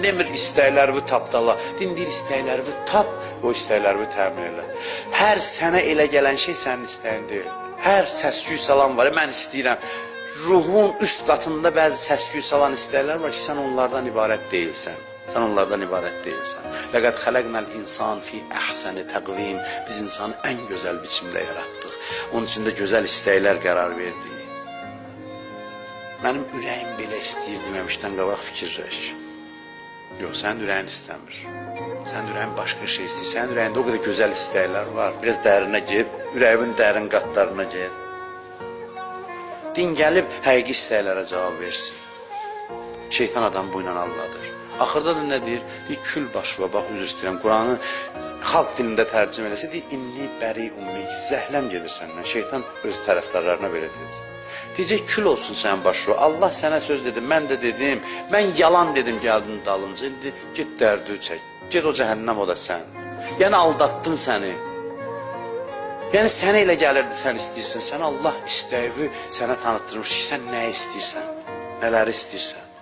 demir istəklərini tap da Allah. Din deyir istəklərini tap, o istəklərini təmin elə. Hər sənə elə gələn şey sənin istəyin deyil. Hər səs-küy salan var, mən istəyirəm. Ruhun üst qatında bəzi səs-küy salan istəklər var ki, sən onlardan ibarət deyilsən. Sən onlardan ibarət deyilsən. Ləqəd xələqnəl insan fi əhsəni təqvim. Biz insanı ən gözəl biçimdə yaratdıq. Onun üçün də gözəl istəklər qərar verdik. Mənim ürəyim belə istəyir deməmişdən qabaq fikirləş. Yox, sənin ürəyin istəmir. Sənin ürəyin başqa şey istəyir. Sənin ürəyində o qədər gözəl istəklər var. Biraz dərinə gir, ürəyin dərin qatlarına gir. Din gəlib həqiqi istəklərə cavab versin. Şeytan adam bu ilə alladır. Axırda da nə deyir? Deyir, kül başva, bax, üzr istəyirəm, Quranı xalq dilində tərcümə eləsə, deyir, inni bəri ummik, zəhləm gedir səndən. Şeytan öz tərəfdarlarına belə deyəcək. Deyəcək, kül olsun sən başva, Allah sənə söz dedim, mən də dedim, mən yalan dedim, gəldin dalınca, indi get dərdi çək, get o cəhənnəm, o da sən. Yəni, aldatdın səni. Yəni, sənə elə gəlirdi, sən istəyirsən, sən Allah istəyi sənə tanıtdırmış ki, sən nə istəyirsən, nələri istəyirsən.